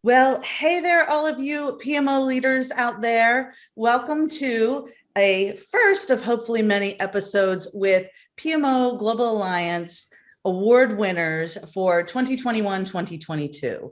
Well, hey there, all of you PMO leaders out there. Welcome to a first of hopefully many episodes with PMO Global Alliance award winners for 2021-2022.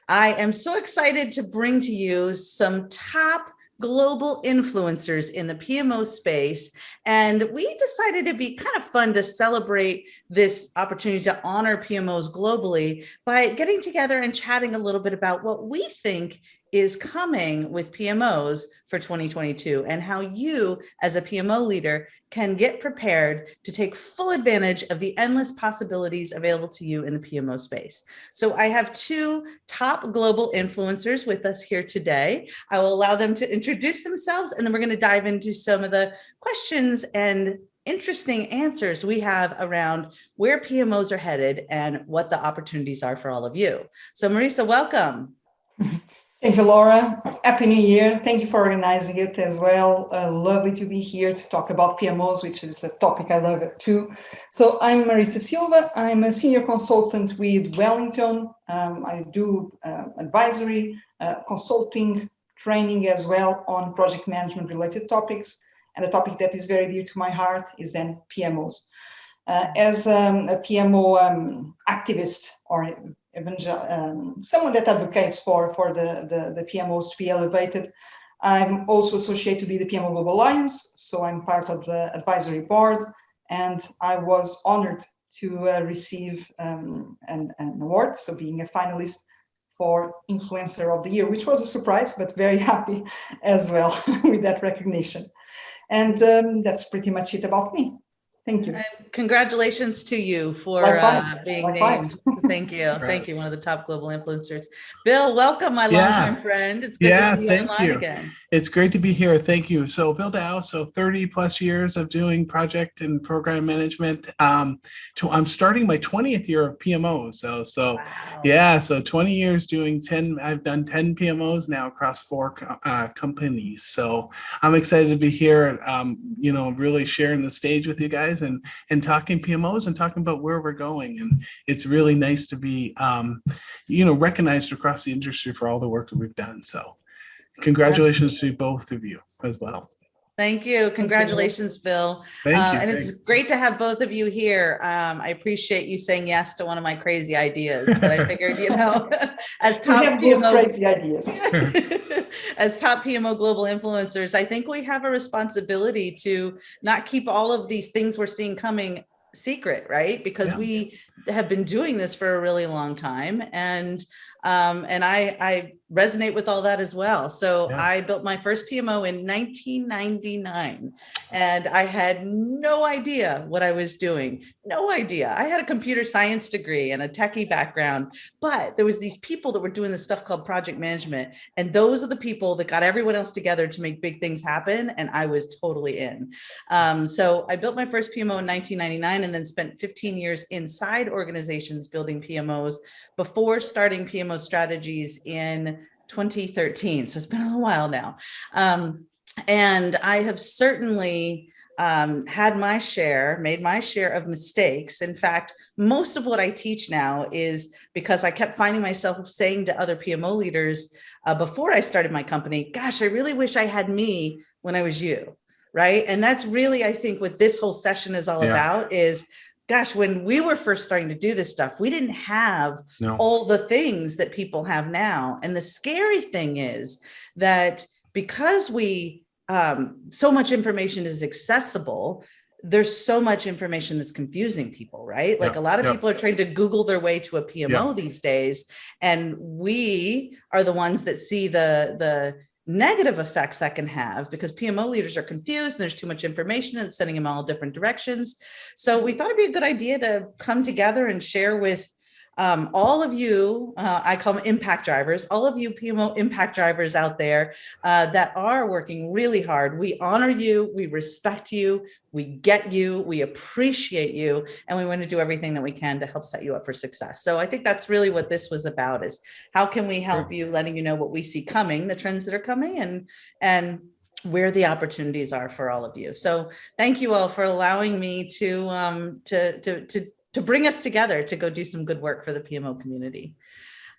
I am so excited to bring to you some top global influencers in the PMO space. And we decided it'd be kind of fun to celebrate this opportunity to honor PMOs globally by getting together and chatting a little bit about what we think is coming with PMOs for 2022 and how you as a PMO leader can get prepared to take full advantage of the endless possibilities available to you in the PMO space. So I have two top global influencers with us here today. I will allow them to introduce themselves, and then we're going to dive into some of the questions and interesting answers we have around where PMOs are headed and what the opportunities are for all of you. So Marisa, welcome. Thank you, Laura. Happy New Year. Thank you for organizing it as well. Lovely to be here to talk about PMOs, which is a topic I love it too. So I'm Marisa Silva. I'm a senior consultant with Wellington. I do advisory, consulting, training as well on project management related topics. And a topic that is very dear to my heart is then PMOs. As a PMO activist or someone that advocates for the PMOs to be elevated, I'm also associated with the PMO Global Alliance, so I'm part of the advisory board, and I was honored to receive an award, so being a finalist for Influencer of the Year, which was a surprise, but very happy as well with that recognition. And that's pretty much it about me. Thank you. And congratulations to you for being named. Thank you. Thank you. One of the top global influencers. Bill, welcome, my longtime friend. It's good to see you online again. It's great to be here. Thank you. So Bill Dow, so 30 plus years of doing project and program management. I'm starting my 20th year of PMOs. So wow. Yeah, so 20 years doing 10, I've done 10 PMOs now across 4 companies. So I'm excited to be here, really sharing the stage with you guys and talking PMOs and talking about where we're going. And it's really nice to be, recognized across the industry for all the work that we've done. So congratulations to both of you as well. Thank you. Congratulations, Bill. Thank you. And it's great to have both of you here. I appreciate you saying yes to one of my crazy ideas, but I figured, as top PMO crazy ideas. As top PMO global influencers, I think we have a responsibility to not keep all of these things we're seeing coming secret, right? Because we have been doing this for a really long time, and I resonate with all that as well. So I built my first PMO in 1999, and I had no idea what I was doing. No idea. I had a computer science degree and a techie background, but there was these people that were doing this stuff called project management, and those are the people that got everyone else together to make big things happen, and I was totally in. So I built my first PMO in 1999, and then spent 15 years inside organizations building PMOs before starting PMO strategies in 2013. So it's been a little while now. And I have certainly made my share of mistakes. In fact, most of what I teach now is because I kept finding myself saying to other PMO leaders before I started my company, gosh, I really wish I had me when I was you, right? And that's really, I think, what this whole session is all about is, gosh, when we were first starting to do this stuff, we didn't have all the things that people have now. And the scary thing is that because so much information is accessible, there's so much information that's confusing people, right? Like a lot of people are trying to Google their way to a PMO these days. And we are the ones that see the negative effects that can have, because PMO leaders are confused and there's too much information and sending them all different directions. So we thought it'd be a good idea to come together and share with all of you, I call them impact drivers, all of you PMO impact drivers out there that are working really hard. We honor you, we respect you, we get you, we appreciate you, and we want to do everything that we can to help set you up for success. So I think that's really what this was about, is how can we help you, letting you know what we see coming, the trends that are coming, and where the opportunities are for all of you. So thank you all for allowing me to bring us together to go do some good work for the PMO community.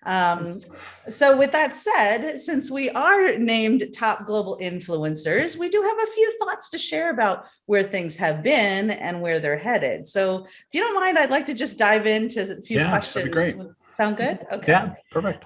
So with that said, since we are named top global influencers, we do have a few thoughts to share about where things have been and where they're headed. So if you don't mind, I'd like to just dive into a few questions. That'd be great. Sound good? Okay. Yeah, perfect.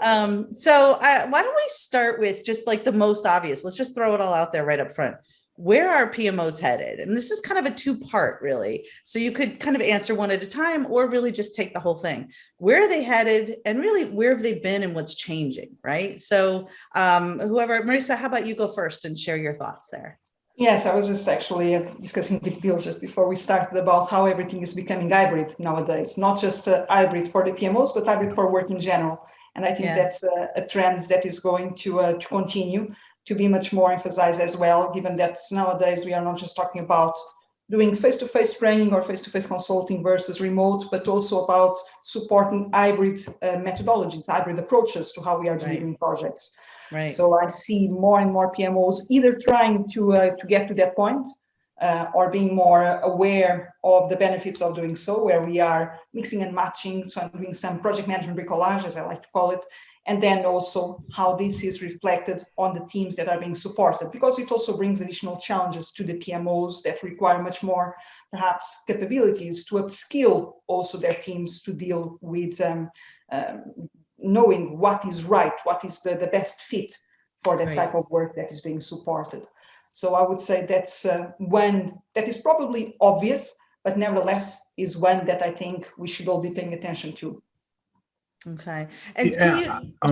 So why don't we start with just like the most obvious? Let's just throw it all out there right up front. Where are PMOs headed? And this is kind of a two-part, really. So you could kind of answer one at a time or really just take the whole thing. Where are they headed? And really, where have they been and what's changing, right? So whoever, Marisa, how about you go first and share your thoughts there? Yes, I was just actually discussing with Bill just before we started about how everything is becoming hybrid nowadays, not just hybrid for the PMOs, but hybrid for work in general. And I think that's a trend that is going to continue to be much more emphasized as well, given that nowadays we are not just talking about doing face-to-face training or face-to-face consulting versus remote, but also about supporting hybrid methodologies, hybrid approaches to how we are delivering projects. Right. So I see more and more PMOs either trying to get to that point or being more aware of the benefits of doing so, where we are mixing and matching. So I'm doing some project management bricolage, as I like to call it, and then also how this is reflected on the teams that are being supported, because it also brings additional challenges to the PMOs that require much more, perhaps, capabilities to upskill also their teams to deal with knowing what is right, what is the best fit for that type of work that is being supported. So I would say that's one that is probably obvious, but nevertheless is one that I think we should all be paying attention to. Okay. And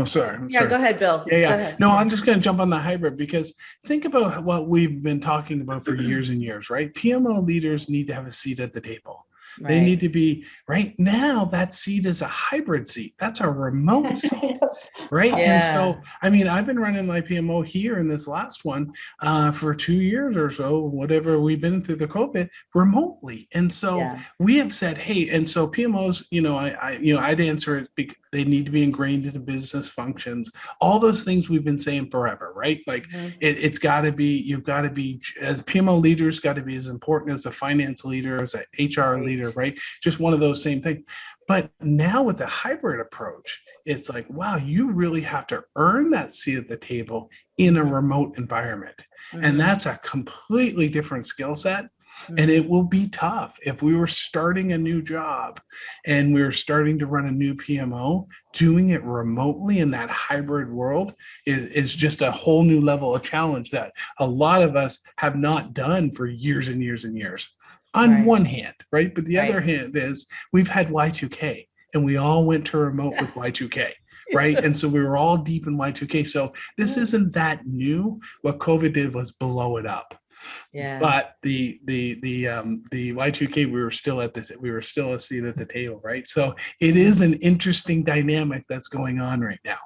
sorry. Go ahead, Bill. Yeah. Go ahead. No, I'm just going to jump on the hybrid, because think about what we've been talking about for years and years, right? PMO leaders need to have a seat at the table. Right. They need to be, right now, that seat is a hybrid seat. That's a remote seat, right? Yeah. And so, I mean, I've been running my PMO here in this last one for 2 years or so, whatever we've been through the COVID, remotely. And so we have said, hey, and so PMOs, I'd answer it because they need to be ingrained into business functions, all those things we've been saying forever, right? Like it's got to be, you've got to be, as PMO leaders, got to be as important as a finance leader, as an HR leader, right? Just one of those same things. But now with the hybrid approach, it's like, wow, you really have to earn that seat at the table in a remote environment. And that's a completely different skill set. And it will be tough. If we were starting a new job and we were starting to run a new PMO, doing it remotely in that hybrid world is just a whole new level of challenge that a lot of us have not done for years and years and years. On one hand, right? But the other hand is we've had Y2K and we all went to remote with Y2K. Right. And so we were all deep in Y2K. So this isn't that new. What COVID did was blow it up. Yeah. But the Y2K, we were still a seat at the table, right? So it is an interesting dynamic that's going on right now.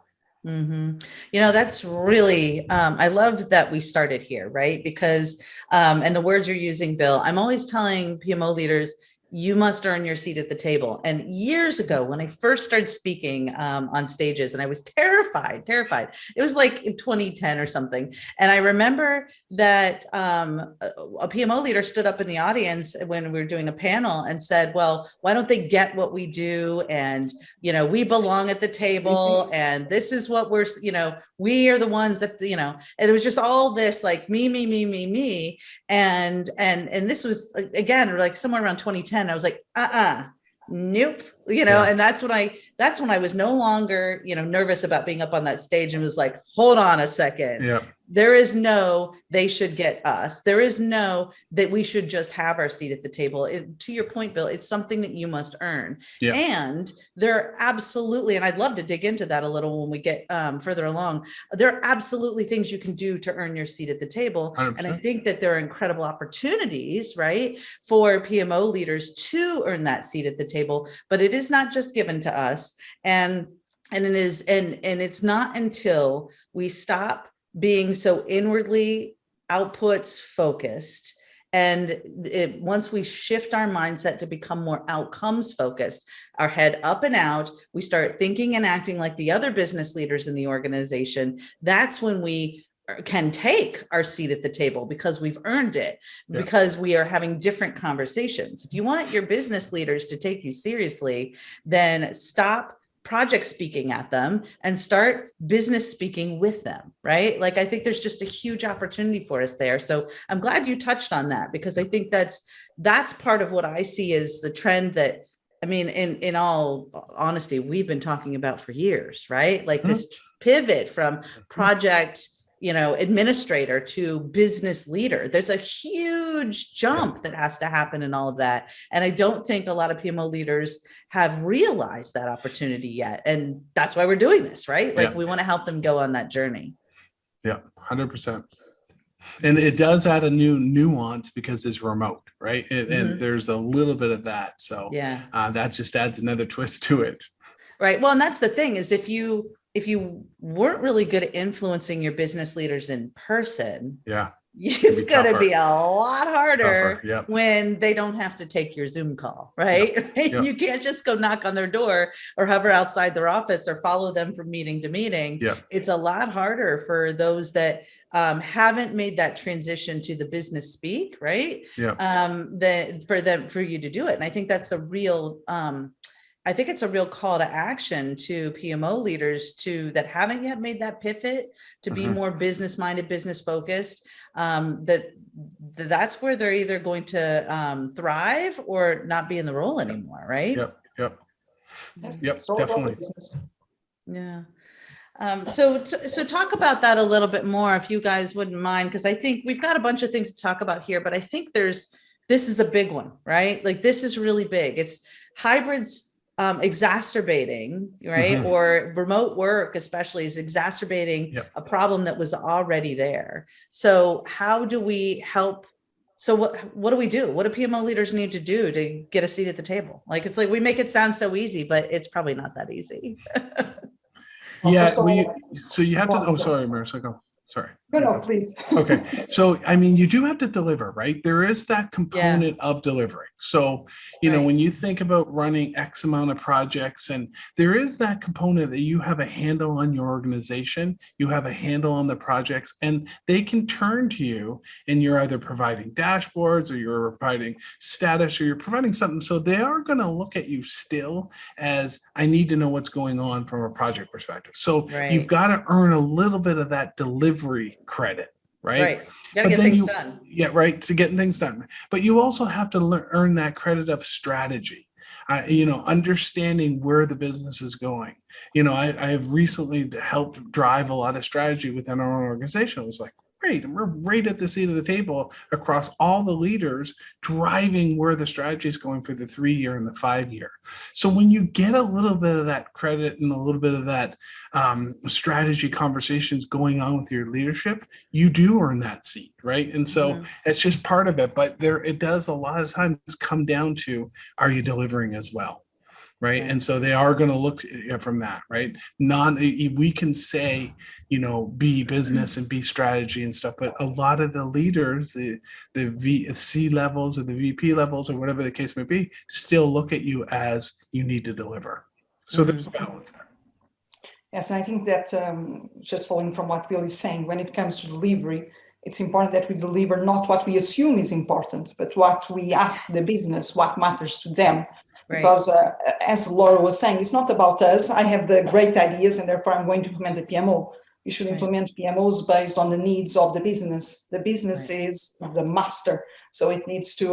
That's really, I love that we started here, right? Because, and the words you're using, Bill, I'm always telling PMO leaders, you must earn your seat at the table. And years ago, when I first started speaking on stages, and I was terrified, it was like in 2010 or something. And I remember that a PMO leader stood up in the audience when we were doing a panel and said, well, why don't they get what we do? And, we belong at the table, and this is what we're, we are the ones that, and it was just all this like me. And this was, again, like somewhere around 2010. I was like, nope. And that's when I was no longer, nervous about being up on that stage and was like, hold on a second. Yeah. There is no, they should get us. There is no, that we should just have our seat at the table. To your point, Bill, it's something that you must earn. Yeah. And there are absolutely, and I'd love to dig into that a little when we get further along, there are absolutely things you can do to earn your seat at the table. 100%. And I think that there are incredible opportunities, right, for PMO leaders to earn that seat at the table, but it is not just given to us. And it is, and it's not until we stop being so inwardly outputs focused. And once we shift our mindset to become more outcomes focused, our head up and out, we start thinking and acting like the other business leaders in the organization. That's when we can take our seat at the table, because we've earned it, because we are having different conversations. If you want your business leaders to take you seriously, then stop project speaking at them and start business speaking with them, right? Like, I think there's just a huge opportunity for us there. So I'm glad you touched on that, because I think that's part of what I see as the trend that, I mean, in all honesty, we've been talking about for years, right? Like this pivot from project, administrator to business leader. There's a huge jump that has to happen in all of that. And I don't think a lot of PMO leaders have realized that opportunity yet. And that's why we're doing this, right? Like we want to help them go on that journey. Yeah, 100%. And it does add a new nuance because it's remote, right? And there's a little bit of that. So that just adds another twist to it. Right. Well, and that's the thing is if you weren't really good at influencing your business leaders in person, it's going to be a lot harder when they don't have to take your Zoom call, right? You can't just go knock on their door or hover outside their office or follow them from meeting to meeting. It's a lot harder for those that haven't made that transition to the business speak, right? For you to do it. And I think that's a real it's a real call to action to PMO leaders that haven't yet made that pivot to be more business minded, business focused. That's where they're either going to thrive or not be in the role anymore, right? Yep, definitely. Yeah. So talk about that a little bit more, if you guys wouldn't mind, because I think we've got a bunch of things to talk about here, but I think this is a big one, right? Like this is really big. It's hybrids exacerbating, right? Or remote work especially is exacerbating a problem that was already there. So how do we help? So what do we do? What do PMO leaders need to do to get a seat at the table? Like, it's like we make it sound so easy, but it's probably not that easy. So you have to, oh, sorry, Marisa, go. Sorry. No, please. Okay. So, I mean, you do have to deliver, right? There is that component of delivering. So, when you think about running X amount of projects, and there is that component that you have a handle on your organization, you have a handle on the projects, and they can turn to you, and you're either providing dashboards or you're providing status or you're providing something. So they are going to look at you still as, I need to know what's going on from a project perspective. So you've got to earn a little bit of that delivery credit, right? You gotta get things done. To getting things done. But you also have to earn that credit of strategy. Understanding where the business is going. I have recently helped drive a lot of strategy within our organization. It was like, great, and we're right at the seat of the table across all the leaders driving where the strategy is going for the 3-year and the 5-year. So when you get a little bit of that credit and a little bit of that strategy conversations going on with your leadership, you do earn that seat, right? And so it's just part of it, but it does a lot of times come down to, are you delivering as well? Right. And so they are going to look from that, right? We can say, be business and be strategy and stuff, but a lot of the leaders, the C levels or the VP levels or whatever the case may be, still look at you as you need to deliver. So there's a balance there. Yes, and I think that just following from what Bill is saying, when it comes to delivery, it's important that we deliver not what we assume is important, but what we ask the business, what matters to them. Because as Laura was saying, it's not about us. I have the great ideas and therefore I'm going to implement the PMO. We should implement PMOs based on the needs of the business. The business is the master. So it needs to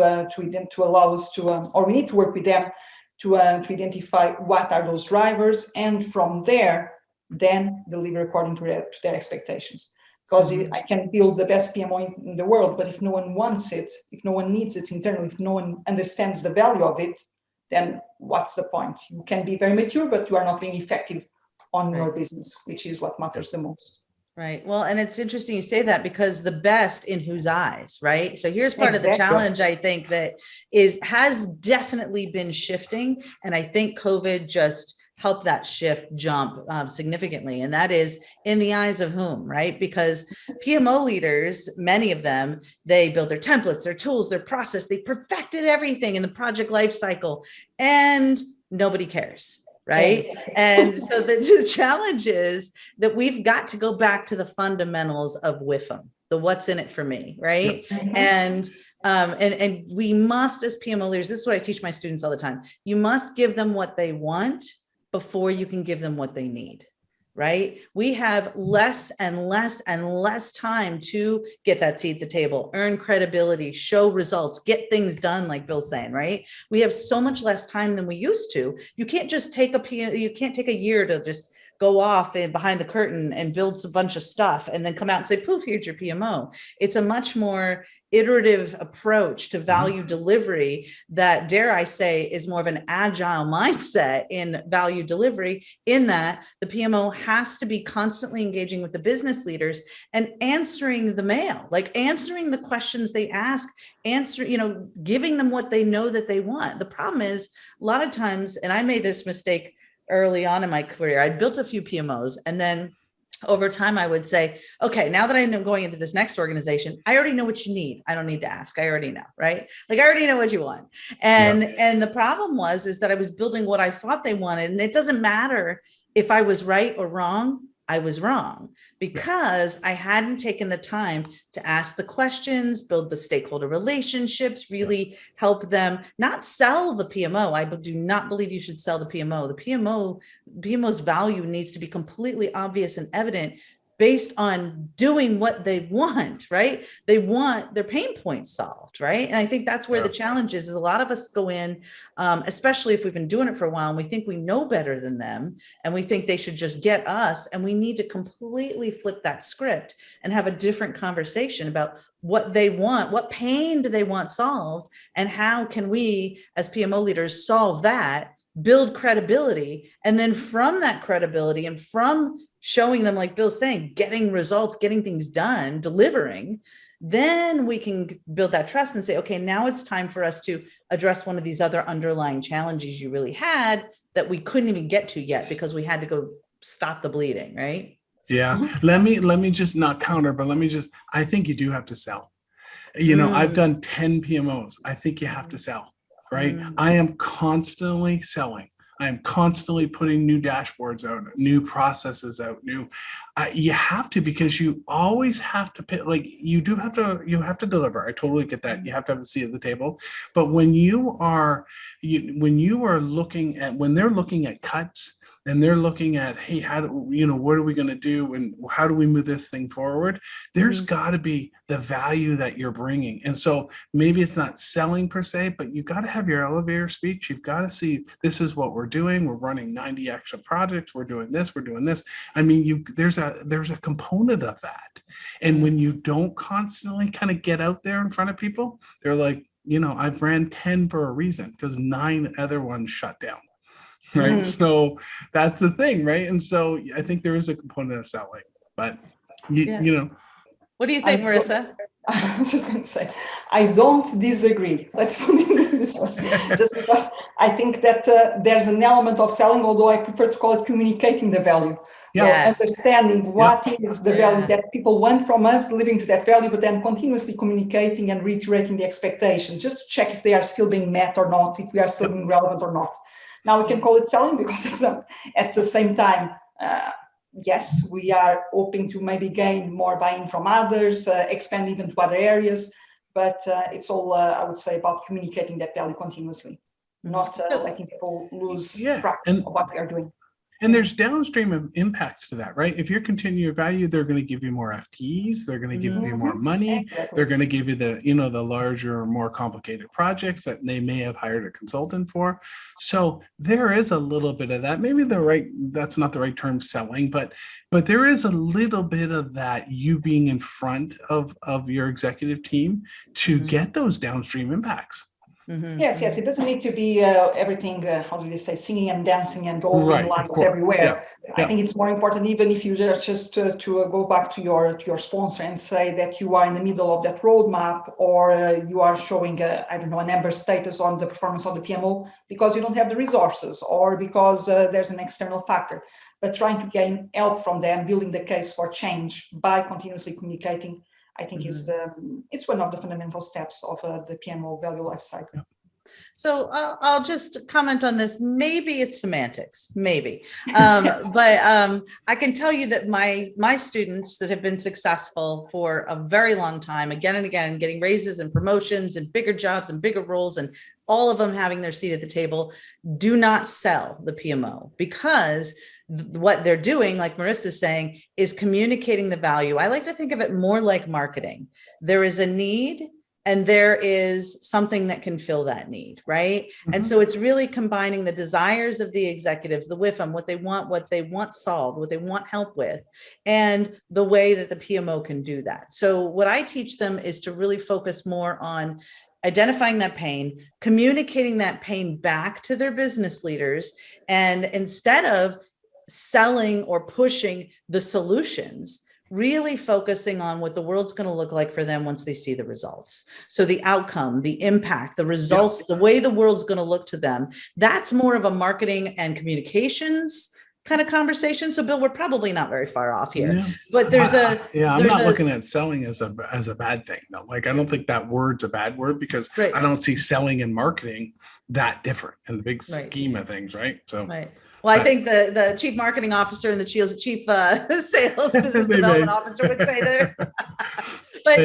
allow us to, or we need to work with them to identify what are those drivers, and from there, then deliver according to their expectations. Because I can build the best PMO in the world, but if no one wants it, if no one needs it internally, if no one understands the value of it, then what's the point? You can be very mature, but you are not being effective on your business, which is what matters the most. Right. Well, and it's interesting you say that, because the best in whose eyes, right? So here's part of the challenge, I think, that has definitely been shifting. And I think COVID just helped that shift jump significantly. And that is in the eyes of whom, right? Because PMO leaders, many of them, they build their templates, their tools, their process, they perfected everything in the project lifecycle, and nobody cares. Right. And so the challenge is that we've got to go back to the fundamentals of WIFM, the what's in it for me. Right. And we must, as PMO leaders, this is what I teach my students all the time. You must give them what they want, before you can give them what they need. Right? We have less and less and less time to get that seat at the table, earn credibility, show results, get things done, like Bill's saying, right? We have so much less time than we used to. You can't just take a year to just go off and behind the curtain and build a bunch of stuff and then come out and say, poof, here's your PMO. It's a much more iterative approach to value delivery that, dare I say, is more of an agile mindset in value delivery, in that the PMO has to be constantly engaging with the business leaders and answering the mail, like answering the questions they ask, giving them what they know that they want. The problem is a lot of times, and I made this mistake early on in my career, I built a few PMOs, and then over time, I would say, okay, now that I'm going into this next organization, I already know what you need. I don't need to ask. I already know, right? Like I already know what you want. And the problem is that I was building what I thought they wanted. And it doesn't matter if I was right or wrong. I was wrong because I hadn't taken the time to ask the questions, build the stakeholder relationships, really help them, not sell the PMO. I do not believe you should sell the PMO. The PMO's value needs to be completely obvious and evident based on doing what they want, right? They want their pain points solved, right? And I think that's where the challenge is a lot of us go in, especially if we've been doing it for a while and we think we know better than them and we think they should just get us, and we need to completely flip that script and have a different conversation about what they want, what pain do they want solved, and how can we as PMO leaders solve that, build credibility, and then from that credibility and from showing them, like Bill's saying, getting results, getting things done, delivering, then we can build that trust and say, okay, now it's time for us to address one of these other underlying challenges you really had that we couldn't even get to yet because we had to go stop the bleeding, right? Yeah. Let me just not counter, but I think you do have to sell. I've done 10 PMOs. I think you have to sell, right? I am constantly selling. I am constantly putting new dashboards out, new processes out, you have to, because you always have to pick, like you have to deliver. I totally get that. You have to have a seat at the table. But when they're looking at cuts, and they're looking at, hey, what are we going to do? And how do we move this thing forward? There's got to be the value that you're bringing. And so maybe it's not selling per se, but you got to have your elevator speech. You've got to see, this is what we're doing. We're running 90 extra projects. We're doing this. We're doing this. I mean, there's a component of that. And when you don't constantly kind of get out there in front of people, they're like, I've ran 10 for a reason because 9 other ones shut down. Right. So that's the thing. Right. And so I think there is a component of selling, but what do you think, Marisa? I was just going to say, I don't disagree. Let's put it this way, just because I think that there's an element of selling, although I prefer to call it communicating the value. So understanding what is the value that people want from us, living to that value, but then continuously communicating and reiterating the expectations, just to check if they are still being met or not, if we are still being relevant or not. Now we can call it selling because it's not. At the same time, yes, we are hoping to maybe gain more buy-in from others, expand even to other areas, but it's all, I would say, about communicating that value continuously, not letting people lose track of what we are doing. And there's downstream impacts to that, right? If you're continuing your value, they're going to give you more FTEs. They're going to give you more money. Exactly. They're going to give you the larger, more complicated projects that they may have hired a consultant for. So there is a little bit of that. Maybe that's not the right term, selling, but there is a little bit of that, you being in front of your executive team to get those downstream impacts. Yes. It doesn't need to be everything, how do they say, singing and dancing and all lights everywhere. I think it's more important, even if you just to go back to your sponsor and say that you are in the middle of that roadmap, or you are showing, an amber status on the performance of the PMO because you don't have the resources, or because there's an external factor. But trying to gain help from them, building the case for change by continuously communicating, I think it's one of the fundamental steps of the PMO value life cycle. So I'll just comment on this. Maybe it's semantics, maybe, but I can tell you that my students that have been successful for a very long time, again and again, getting raises and promotions and bigger jobs and bigger roles and all of them having their seat at the table. Do not sell the PMO, because what they're doing, like Marisa is saying, is communicating the value. I like to think of it more like marketing. There is a need, and there is something that can fill that need, right? Mm-hmm. And so it's really combining the desires of the executives, the WIFM, what they want solved, what they want help with, and the way that the PMO can do that. So what I teach them is to really focus more on identifying that pain, communicating that pain back to their business leaders, and instead of selling or pushing the solutions, really focusing on what the world's going to look like for them once they see the results. So the outcome, the impact, the results, the way the world's going to look to them, that's more of a marketing and communications kind of conversation. So Bill, we're probably not very far off here, but there's I'm not looking at selling as a bad thing though. Like, I don't think that word's a bad word, because I don't see selling and marketing that different in the big scheme of things. Right. So, well, I think the chief marketing officer and the chief sales business development officer would say there. But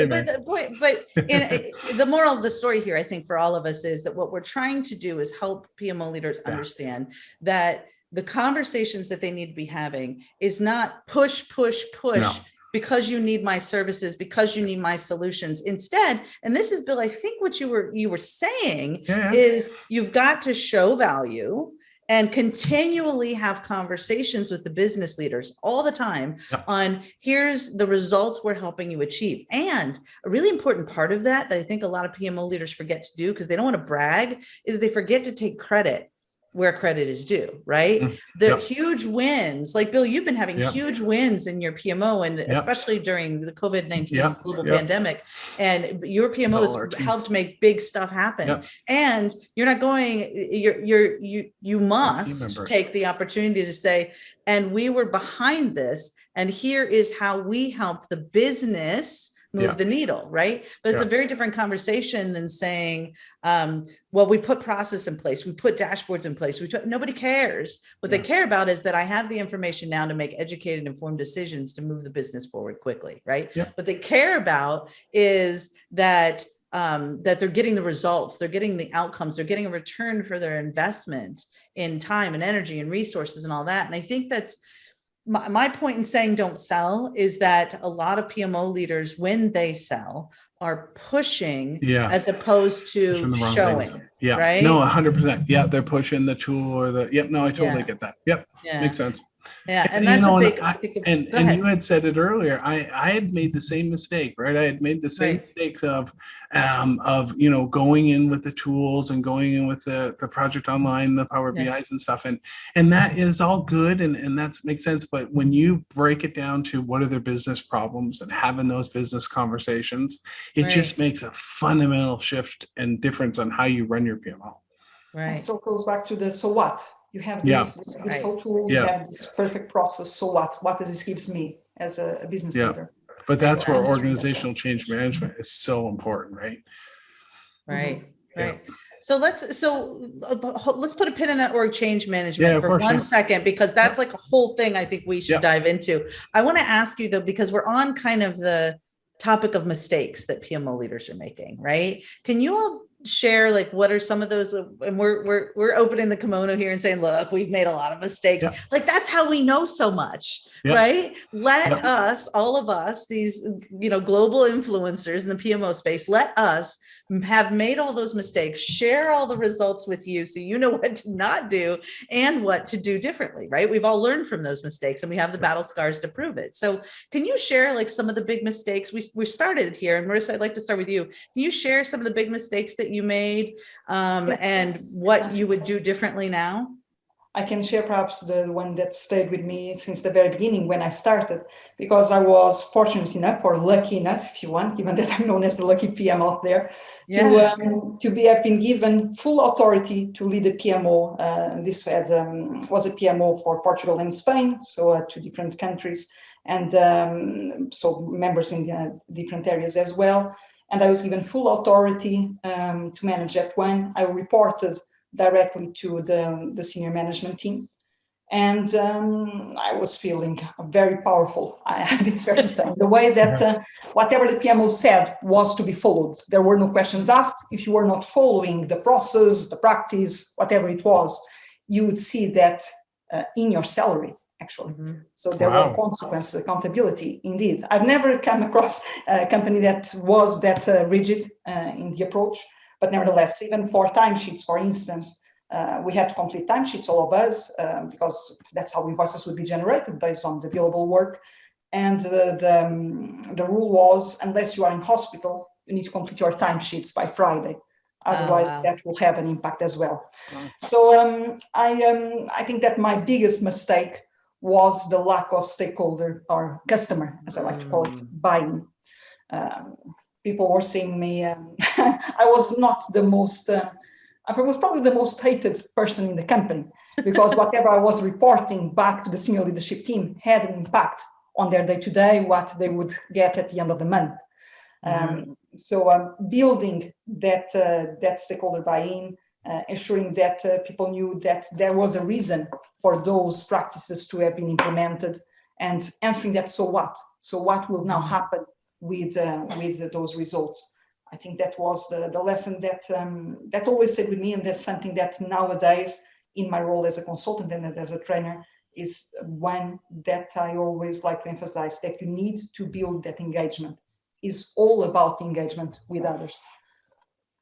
the moral of the story here, I think, for all of us is that what we're trying to do is help PMO leaders understand that the conversations that they need to be having is not push, because you need my services, because you need my solutions. Instead, and this is, Bill, I think what you were saying is you've got to show value and continually have conversations with the business leaders all the time on here's the results we're helping you achieve. And a really important part of that I think a lot of PMO leaders forget to do, because they don't want to brag, is they forget to take credit where credit is due, right? The huge wins, like Bill, you've been having huge wins in your PMO, and especially during the COVID-19 global pandemic, and your PMOs helped make big stuff happen. And you're not going, you must take the opportunity to say, and we were behind this, and here is how we helped the business move the needle, right? But it's a very different conversation than saying, well, we put process in place, we put dashboards in place, nobody cares. What they care about is that I have the information now to make educated, informed decisions to move the business forward quickly, right? What they care about is that that they're getting the results, they're getting the outcomes, they're getting a return for their investment in time and energy and resources and all that. And I think that's my point in saying don't sell is that a lot of PMO leaders, when they sell, are pushing as opposed to showing. Right? No, 100%. Yeah, they're pushing the tool or the. I totally get that. Makes sense. Yeah, and that's a big. And you had said it earlier. I had made the same mistake, right? I had made the same mistakes of going in with the tools and going in with the project online, the Power BIs and stuff, and that is all good and that makes sense. But when you break it down to what are their business problems and having those business conversations, it just makes a fundamental shift and difference on how you run your PMO. Right. So it goes back to the so what. You have this beautiful tool, you have this perfect process. So what does this gives me as a business leader? But that's where organizational change management is so important, right? Right. So let's put a pin in that org change management for 1 second, because that's like a whole thing I think we should dive into. I want to ask you though, because we're on kind of the topic of mistakes that PMO leaders are making, right? Can you all share like what are some of those, and we're opening the kimono here and saying, look, we've made a lot of mistakes. Like that's how we know so much, right? Let us, all of us, these global influencers in the PMO space, let us have made all those mistakes, share all the results with you so you know what to not do and what to do differently, right? We've all learned from those mistakes and we have the battle scars to prove it. So can you share like some of the big mistakes? We started here, and Marisa, I'd like to start with you. Can you share some of the big mistakes that you made and what you would do differently now? I can share perhaps the one that stayed with me since the very beginning when I started, because I was fortunate enough, or lucky enough, if you want, given that I'm known as the lucky PM out there, to have been given full authority to lead a PMO. This was a PMO for Portugal and Spain, so 2 different countries, and so members in different areas as well. And I was given full authority to manage that one. I reported directly to the senior management team. And I was feeling very powerful. It's fair to say. The way that whatever the PMO said was to be followed. There were no questions asked. If you were not following the process, the practice, whatever it was, you would see that in your salary, actually. Mm-hmm. So there were consequences, accountability, indeed. I've never come across a company that was that rigid in the approach, but nevertheless, even for timesheets, for instance, we had to complete timesheets, all of us, because that's how invoices would be generated based on the billable work. And the rule was, unless you are in hospital, you need to complete your timesheets by Friday. Otherwise, that will have an impact as well. So I think that my biggest mistake was the lack of stakeholder or customer, as I like to call it, buy-in. People were saying me, I was not the most, I was probably the most hated person in the company, because whatever I was reporting back to the senior leadership team had an impact on their day-to-day, what they would get at the end of the month. So building that stakeholder buy-in, ensuring that people knew that there was a reason for those practices to have been implemented, and answering that, so what? So what will now happen with those results? I think that was the lesson that always stayed with me, and that's something that nowadays, in my role as a consultant and as a trainer, is one that I always like to emphasize, that you need to build that engagement. Is all about engagement with others.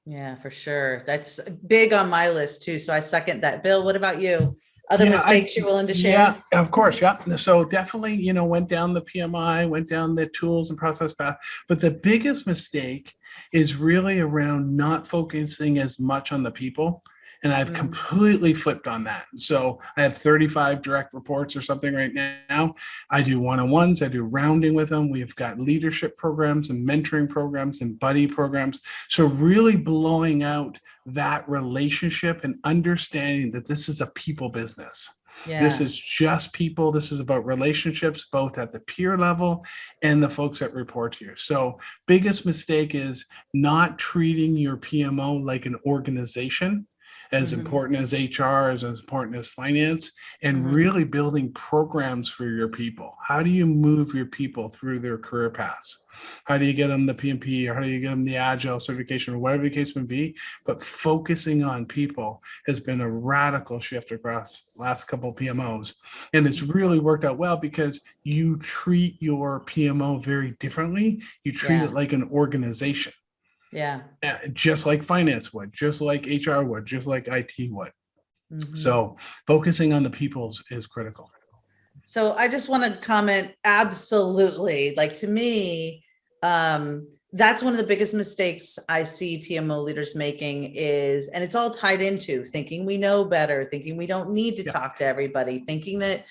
Yeah, for sure. That's big on my list too. So I second that. Bill, what about you? Other mistakes you're willing to share? Yeah, of course. Yeah. So definitely, went down the PMI, went down the tools and process path. But the biggest mistake is really around not focusing as much on the people. And I've completely flipped on that. So I have 35 direct reports or something right now. I do one-on-ones, I do rounding with them. We've got leadership programs and mentoring programs and buddy programs. So really blowing out that relationship and understanding that this is a people business. Yeah. This is just people. This is about relationships, both at the peer level and the folks that report to you. So biggest mistake is not treating your PMO like an organization, as important as HR, as important as finance, and really building programs for your people. How do you move your people through their career paths? How do you get them the PMP, or how do you get them the Agile certification, or whatever the case may be? But focusing on people has been a radical shift across the last couple of PMOs. And it's really worked out well because you treat your PMO very differently. You treat it like an organization. Yeah. Just like finance would, just like HR would, just like IT would. So focusing on the people is critical. So I just want to comment, absolutely. Like, to me, that's one of the biggest mistakes I see PMO leaders making is, and it's all tied into thinking we know better, thinking we don't need to talk to everybody, thinking that,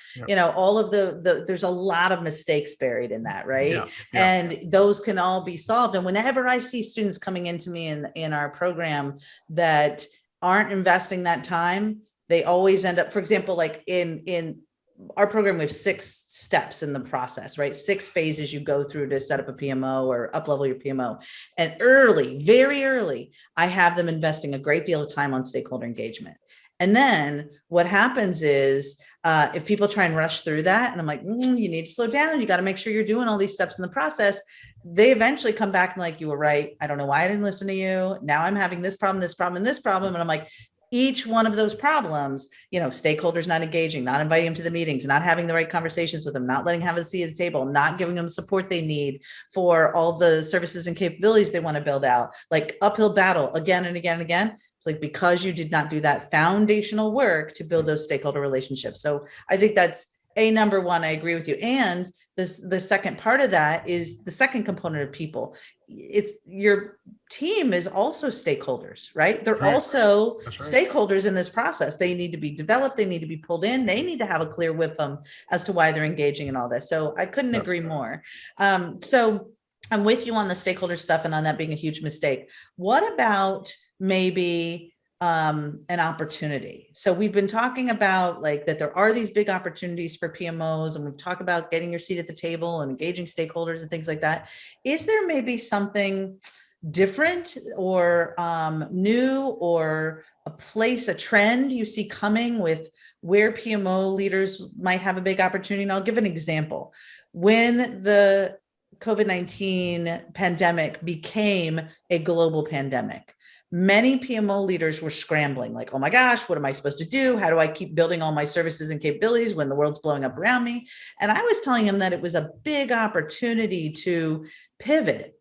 all of there's a lot of mistakes buried in that, right? And those can all be solved. And whenever I see students coming into me in our program that aren't investing that time, they always end up, for example, like in our program, we have 6 steps in the process, right? 6 phases you go through to set up a PMO or up-level your PMO. And very early, I have them investing a great deal of time on stakeholder engagement. And then what happens is if people try and rush through that, and I'm like, you need to slow down. You got to make sure you're doing all these steps in the process. They eventually come back and like, you were right. I don't know why I didn't listen to you. Now I'm having this problem, this problem, and this problem. And I'm like, each one of those problems, stakeholders not engaging, not inviting them to the meetings, not having the right conversations with them, not letting them have a seat at the table, not giving them support they need for all the services and capabilities they want to build out, like uphill battle again and again and again. It's like, because you did not do that foundational work to build those stakeholder relationships. So I think that's number one. I agree with you. And the second part of that is the second component of people. It's your team is also stakeholders, right? They're also stakeholders in this process. They need to be developed. They need to be pulled in. They need to have a clear with them as to why they're engaging in all this. So I couldn't agree more. So I'm with you on the stakeholder stuff and on that being a huge mistake. What about maybe an opportunity? So we've been talking about like that there are these big opportunities for PMOs, and we've talked about getting your seat at the table and engaging stakeholders and things like that. Is there maybe something different or new or a trend you see coming with where PMO leaders might have a big opportunity? And I'll give an example. When the COVID-19 pandemic became a global pandemic, many PMO leaders were scrambling, like, oh my gosh, what am I supposed to do? How do I keep building all my services and capabilities when the world's blowing up around me? And I was telling him that it was a big opportunity to pivot.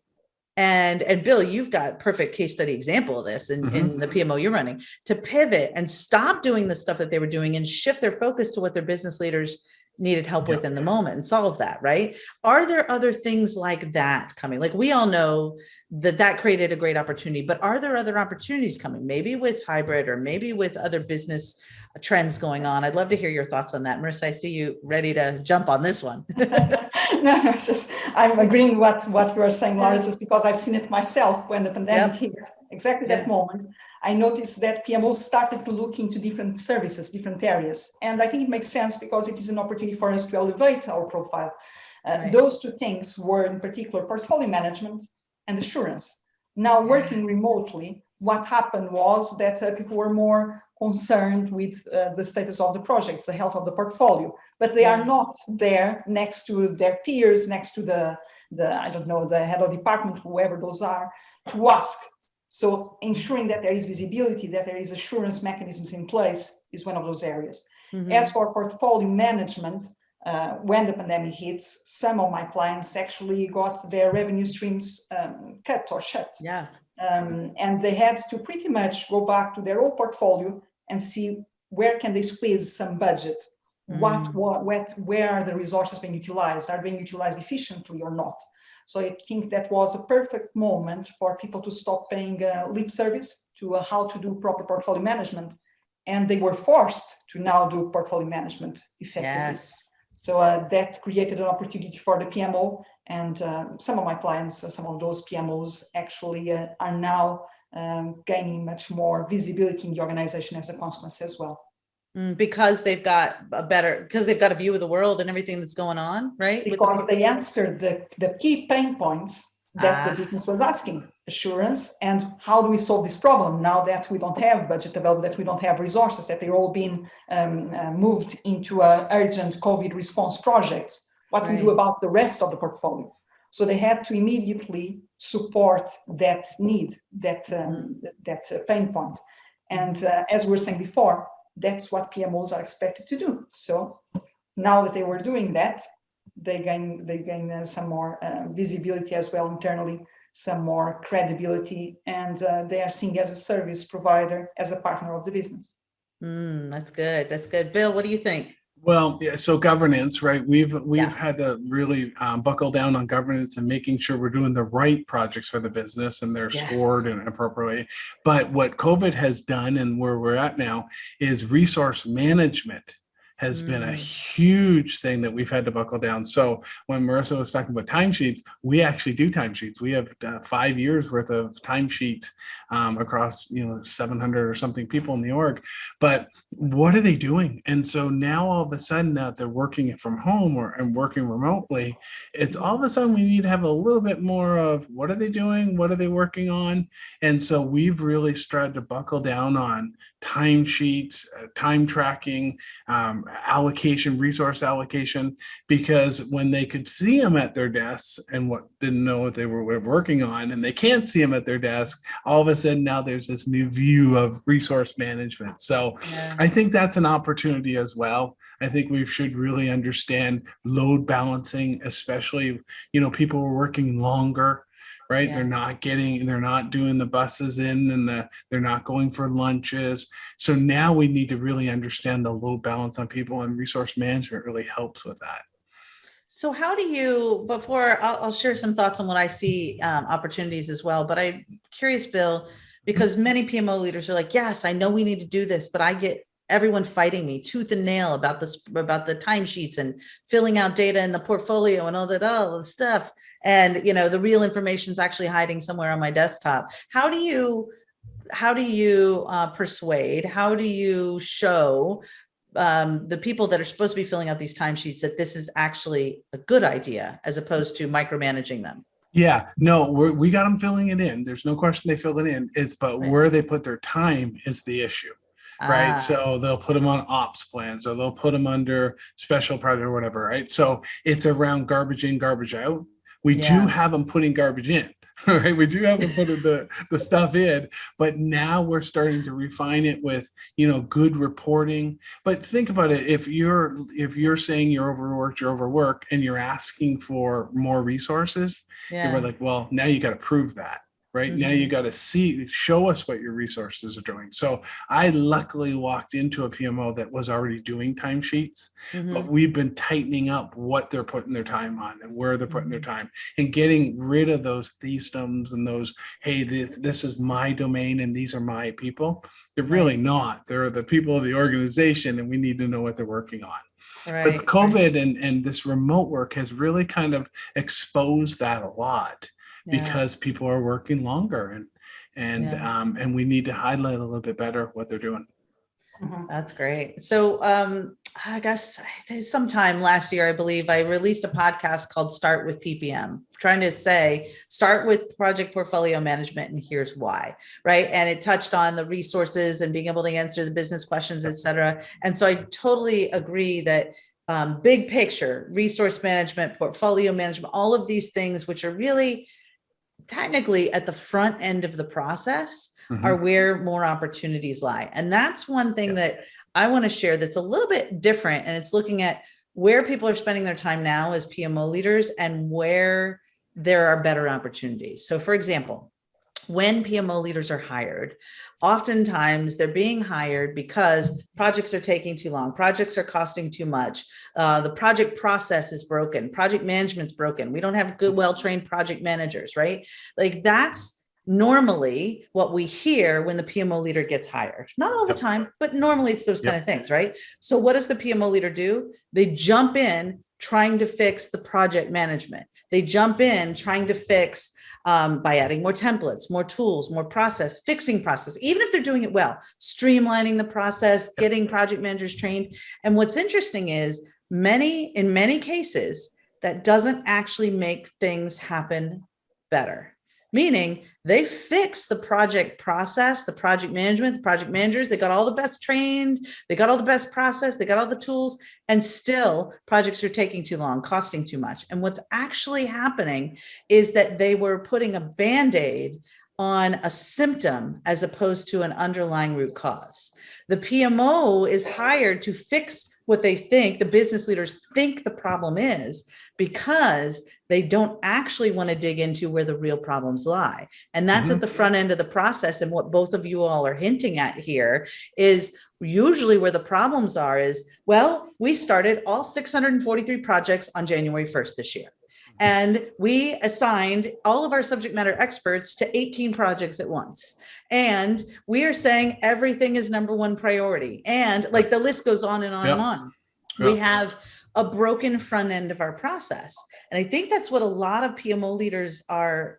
And Bill, you've got perfect case study example of this in the PMO you're running, to pivot and stop doing the stuff that they were doing and shift their focus to what their business leaders needed help with in the moment and solve that, right? Are there other things like that coming? Like, we all know that created a great opportunity, but are there other opportunities coming, maybe with hybrid or maybe with other business trends going on? I'd love to hear your thoughts on that. Marisa, I see you ready to jump on this one. No, it's just, I'm agreeing what you are saying, Laura, just because I've seen it myself when the pandemic hit, exactly that moment. I noticed that PMOs started to look into different services, different areas. And I think it makes sense because it is an opportunity for us to elevate our profile. Those two things were in particular portfolio management and assurance. Now, working remotely, what happened was that people were more concerned with the status of the projects, the health of the portfolio, but they are not there next to their peers, next to the I don't know, the head of department, whoever those are, to ask. So ensuring that there is visibility, that there is assurance mechanisms in place is one of those areas. As for portfolio management, when the pandemic hits, some of my clients actually got their revenue streams cut or shut. And they had to pretty much go back to their old portfolio and see where can they squeeze some budget. Where are the resources being utilized? Are they being utilized efficiently or not? So I think that was a perfect moment for people to stop paying lip service to how to do proper portfolio management. And they were forced to now do portfolio management effectively. So that created an opportunity for the PMO. And some of my clients, some of those PMOs actually are now gaining much more visibility in the organization as a consequence as well. Because they've got a view of the world and everything that's going on, right? Because they answered the key pain points that the business was asking: assurance, and how do we solve this problem now that we don't have budget available, that we don't have resources, that they're all being moved into urgent COVID response projects. What we do about the rest of the portfolio? So they had to immediately support that need, that pain point. And as we were saying before, that's what PMOs are expected to do. So now that they were doing that, they gain some more visibility as well internally, some more credibility, and they are seen as a service provider, as a partner of the business. That's good. That's good. Bill, what do you think? Well, yeah, so governance, right? We've had to really buckle down on governance and making sure we're doing the right projects for the business and they're scored and appropriately. But what COVID has done and where we're at now is resource management has been a huge thing that we've had to buckle down. So when Marisa was talking about timesheets, we actually do timesheets. We have 5 years worth of timesheets across 700 or something people in the org. But what are they doing? And so now all of a sudden that they're working from home and working remotely, it's all of a sudden we need to have a little bit more of what are they doing? What are they working on? And so we've really started to buckle down on timesheets, time tracking, allocation, resource allocation, because when they could see them at their desks and didn't know what they were working on, and they can't see them at their desk, all of a sudden now there's this new view of resource management. So I think that's an opportunity as well. I think we should really understand load balancing, especially, people are working longer. Right. They're not doing the buses in and they're not going for lunches. So now we need to really understand the load balance on people, and resource management really helps with that. So how do you, I'll share some thoughts on what I see opportunities as well, but I'm curious, Bill, because many PMO leaders are like, yes, I know we need to do this, but I get everyone fighting me tooth and nail about the timesheets and filling out data in the portfolio and all the stuff. And, the real information is actually hiding somewhere on my desktop. How do you persuade, how do you show the people that are supposed to be filling out these timesheets that this is actually a good idea as opposed to micromanaging them? Yeah, no, we got them filling it in. There's no question they fill it in. But Right. where they put their time is the issue, right? Ah, So they'll put them on ops plans, or they'll put them under special project or whatever, right? So it's around garbage in, garbage out. We do yeah. have them putting garbage in, right? We do have them putting the stuff in, but now we're starting to refine it with, good reporting. But think about it. If you're saying you're overworked and you're asking for more resources, we're Yeah. like, well, now you got to prove that, right? Now you Mhm. got to show us what your resources are doing. So I luckily walked into a PMO that was already doing timesheets, but Mhm. we've been tightening up what they're putting their time on and where they're putting their Mhm. time, and getting rid of those theisms and those, hey, this is my domain and these are my people. They're really Right. not. They're the people of the organization, and we need to know what they're working on. But Right. Right. COVID and this remote work has really kind of exposed that a lot, Yeah. because people are working longer, Yeah. and we need to highlight a little bit better what they're doing. Mhm. That's great. So, I guess sometime last year, I believe I released a podcast called Start with PPM, trying to say, start with project portfolio management, and here's why, right? And it touched on the resources and being able to answer the business questions, et cetera. And so I totally agree that big picture, resource management, portfolio management, all of these things, which are really technically at the front end of the process, are Mhm. where more opportunities lie. And that's one thing Yes. that I want to share that's a little bit different. And it's looking at where people are spending their time now as PMO leaders and where there are better opportunities. So, for example, when PMO leaders are hired, oftentimes they're being hired because projects are taking too long, projects are costing too much, the project process is broken, project management's broken, we don't have good, well-trained project managers, right? Like that's normally what we hear when the PMO leader gets hired. Not all the Yep. time, but normally it's those kind Yep. of things, right? So what does the PMO leader do? They jump in trying to fix the project management. They jump in trying to fix by adding more templates, more tools, more process, fixing process, even if they're doing it well, streamlining the process, Yep. getting project managers trained. And what's interesting is in many cases, that doesn't actually make things happen better. Meaning they fix the project process, the project management, the project managers, they got all the best trained, they got all the best process, they got all the tools, and still projects are taking too long, costing too much. And what's actually happening is that they were putting a Band-Aid on a symptom as opposed to an underlying root cause. The PMO is hired to fix what they think the business leaders think the problem is, because they don't actually want to dig into where the real problems lie. And that's at Mhm. the front end of the process. And what both of you all are hinting at here is usually where the problems are is, well, we started all 643 projects on January 1st this year. And we assigned all of our subject matter experts to 18 projects at once. And we are saying everything is number one priority. And like the list goes on and on and Yep. on. We Yep. have a broken front end of our process. And I think that's what a lot of PMO leaders are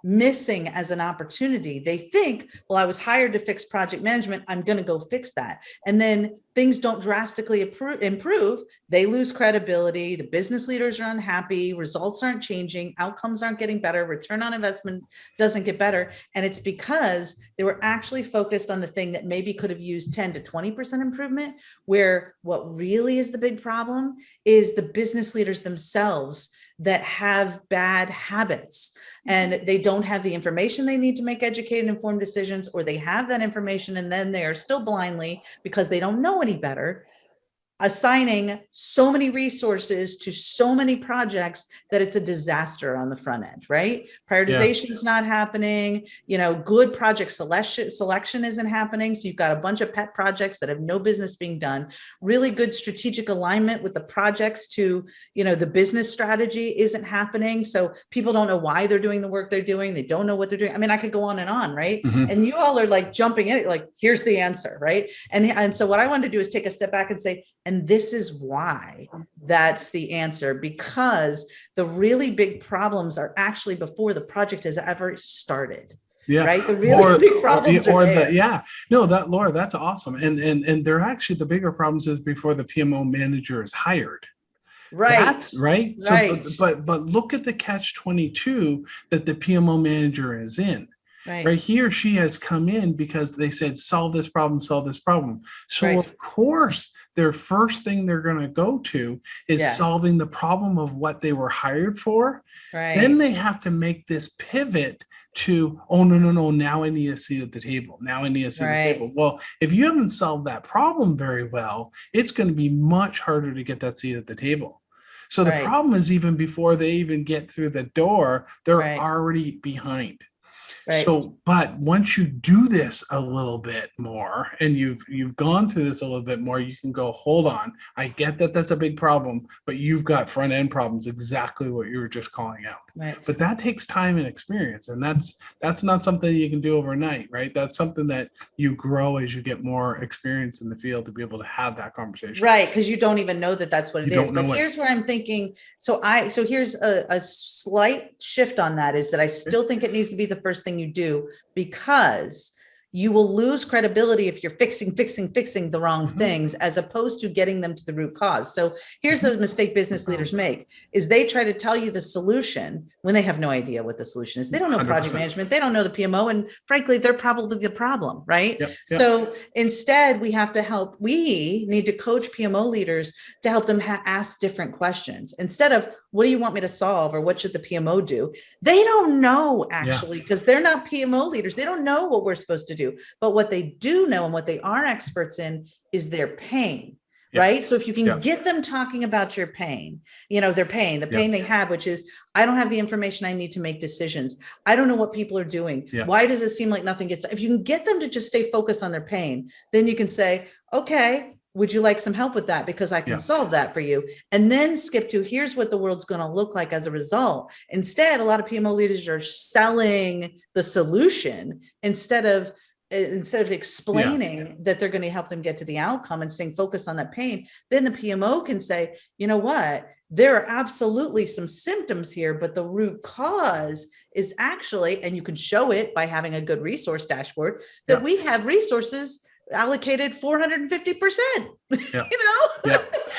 missing as an opportunity. They think, well, I was hired to fix project management, I'm going to go fix that. And then things don't drastically improve. They lose credibility. The business leaders are unhappy. Results aren't changing. Outcomes aren't getting better. Return on investment doesn't get better. And it's because they were actually focused on the thing that maybe could have used 10 to 20% improvement, where what really is the big problem is the business leaders themselves that have bad habits, and they don't have the information they need to make educated, informed decisions, or they have that information and then they are still blindly, because they don't know any better, assigning so many resources to so many projects that it's a disaster on the front end, right? Yeah. Prioritization is not happening, good project selection isn't happening. So you've got a bunch of pet projects that have no business being done. Really good strategic alignment with the projects to, the business strategy isn't happening. So people don't know why they're doing the work they're doing. They don't know what they're doing. I mean, I could go on and on, right? Mhm. And you all are like jumping in, like, here's the answer, right? And so what I wanted to do is take a step back and say, and this is why that's the answer, because the really big problems are actually before the project has ever started. Yeah. Right. The really big problems are there. Yeah. No, Laura, that's awesome. And they're actually, the bigger problems is before the PMO manager is hired. Right. That's right. Right. So, but look at the catch-22 that the PMO manager is in. Right. He or she has come in because they said, solve this problem, solve this problem. So Right. of course, their first thing they're going to go to is solving the problem of what they were hired for. Right. Then they have to make this pivot to, oh, no, now I need a seat at the table. Now I need a seat at the table. Well, if you haven't solved that problem very well, it's going to be much harder to get that seat at the table. So the problem is, even before they even get through the door, they're already behind. Right. So, but once you do this a little bit more and you've gone through this a little bit more, you can go, hold on, I get that that's a big problem, but you've got front end problems, exactly what you were just calling out. Right. But that takes time and experience, and that's not something you can do overnight, right? That's something that you grow as you get more experience in the field to be able to have that conversation. Right, because you don't even know that that's what it is. But here's where I'm thinking. So here's a slight shift on that, is that I still think it needs to be the first thing you do, because you will lose credibility if you're fixing the wrong things, as opposed to getting them to the root cause. So here's a mistake business leaders make, is they try to tell you the solution when they have no idea what the solution is. They don't know project 100%. Management. They don't know the PMO. And frankly, they're probably the problem, right? Yep. So instead, we need to coach PMO leaders to help them ask different questions. Instead of, what do you want me to solve? Or what should the PMO do? They don't know, actually, because they're not PMO leaders. They don't know what we're supposed to do. But what they do know, and what they are experts in, is their pain. Right. So if you can get them talking about your pain, their pain, the pain they have, which is, I don't have the information I need to make decisions. I don't know what people are doing. Why does it seem like nothing gets done? If you can get them to just stay focused on their pain, then you can say, okay, would you like some help with that? Because I can solve that for you. And then skip to, here's what the world's going to look like as a result. Instead, a lot of PMO leaders are selling the solution instead of explaining that they're going to help them get to the outcome and staying focused on that pain. Then the PMO can say, you know what, there are absolutely some symptoms here, but the root cause is actually, and you can show it by having a good resource dashboard, that we have resources allocated 450%.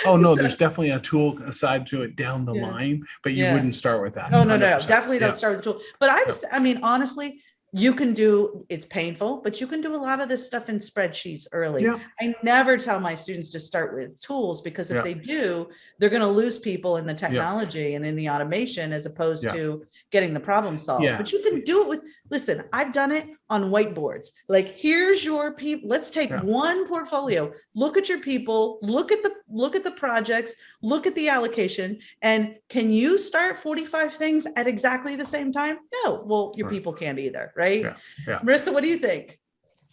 Oh no, there's definitely a tool aside to it down the line, but you wouldn't start with that. No, definitely don't start with the tool. But I mean, honestly, you can do, it's painful, but you can do a lot of this stuff in spreadsheets early. I never tell my students to start with tools, because if they do, they're going to lose people in the technology and in the automation, as opposed to getting the problem solved. But you can do it with, listen, I've done it on whiteboards. Like, here's your people. Let's take one portfolio, look at your people, look at the projects, look at the allocation. And can you start 45 things at exactly the same time? No. Well, your people can't either. Right. Marisa, what do you think?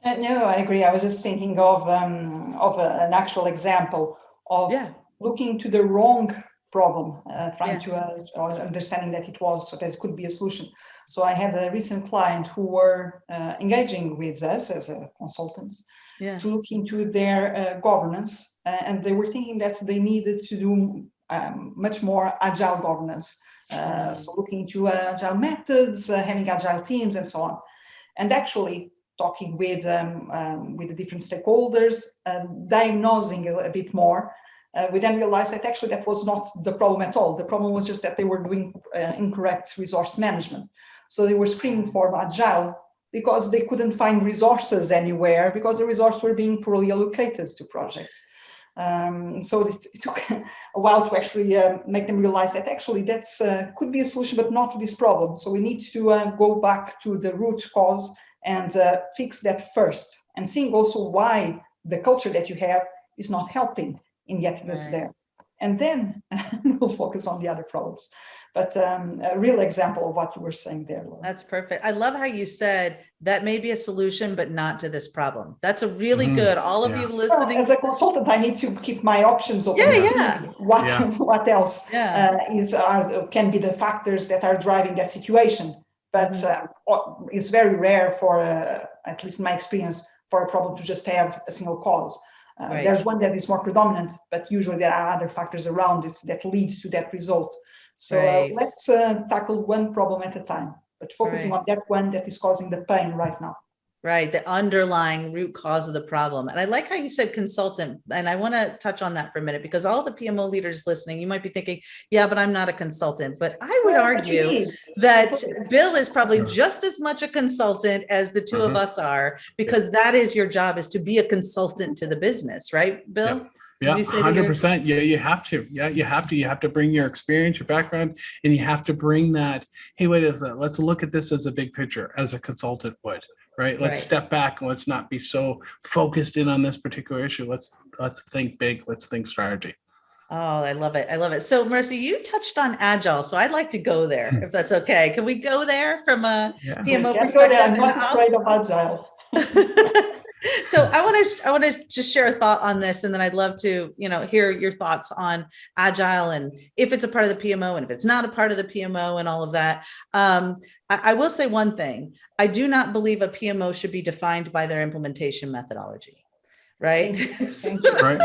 No, I agree. I was just thinking of an actual example of looking to the wrong problem, trying to or understanding that it was, so that it could be a solution. So I had a recent client who were engaging with us as consultants to look into their governance, and they were thinking that they needed to do much more agile governance. So looking into agile methods, having agile teams, and so on. And actually talking with the different stakeholders, diagnosing a bit more, we then realized that actually that was not the problem at all. The problem was just that they were doing incorrect resource management. So they were screaming for agile because they couldn't find resources anywhere, because the resources were being poorly allocated to projects. So it took a while to actually make them realize that actually that's could be a solution, but not to this problem. So we need to go back to the root cause and fix that first, and seeing also why the culture that you have is not helping in getting us there. And then we'll focus on the other problems. But a real example of what you were saying there, Laura. That's perfect. I love how you said that may be a solution, but not to this problem. That's a really good, all of you listening. Well, as a consultant, I need to keep my options open. What else can be the factors that are driving that situation. But it's very rare for, at least in my experience, for a problem to just have a single cause. There's one that is more predominant, but usually there are other factors around it that lead to that result. So let's tackle one problem at a time, but focusing on that one that is causing the pain right now. Right. The underlying root cause of the problem. And I like how you said consultant. And I want to touch on that for a minute, because all the PMO leaders listening, you might be thinking, yeah, but I'm not a consultant. But I would argue that Bill is probably just as much a consultant as the two of us are, because that is your job, is to be a consultant to the business, right, Bill? Yeah, 100%. Yeah, you have to. Yeah, you have to. You have to bring your experience, your background, and you have to bring that. Hey, wait a second. Let's look at this as a big picture, as a consultant would. Right. Let's step back and let's not be so focused in on this particular issue. Let's think big. Let's think strategy. Oh, I love it. I love it. So Marisa, you touched on Agile. So I'd like to go there, if that's okay. Can we go there from a PMO perspective? I'm not afraid of Agile. So I want to just share a thought on this, and then I'd love to, hear your thoughts on Agile, and if it's a part of the PMO and if it's not a part of the PMO and all of that. I will say one thing. I do not believe a PMO should be defined by their implementation methodology. Right. Right.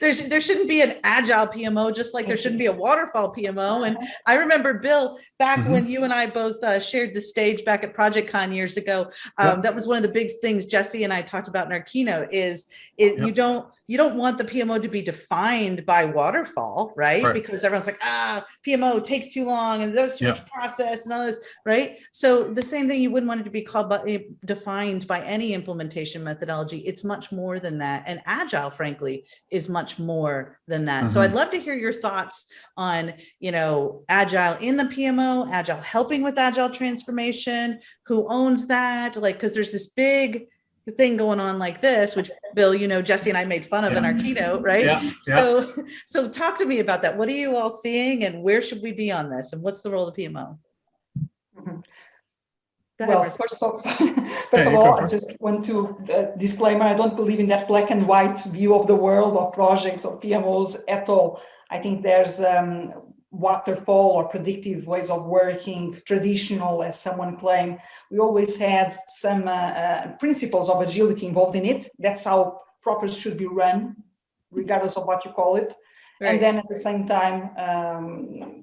There shouldn't be an Agile PMO, just like there shouldn't be a Waterfall PMO. And I remember, Bill, back when you and I both shared the stage back at ProjectCon years ago, that was one of the big things Jesse and I talked about in our keynote is you don't want the PMO to be defined by Waterfall, right? Because everyone's like, PMO takes too long and there's too much process and all this, right? So the same thing, you wouldn't want it to be defined by any implementation methodology. It's much more than that. And Agile, frankly, is much more than that. So I'd love to hear your thoughts on, Agile in the PMO, Agile helping with Agile transformation, who owns that? Like, because there's this big thing going on like this, which Bill, Jesse and I made fun of in our keynote, right? So talk to me about that. What are you all seeing, and where should we be on this? And what's the role of the PMO? Well, first of all, I just want to disclaimer, I don't believe in that black and white view of the world of projects or PMOs at all. I think there's waterfall or predictive ways of working, traditional, as someone claimed. We always had some principles of agility involved in it. That's how projects should be run, regardless of what you call it. And then at the same time,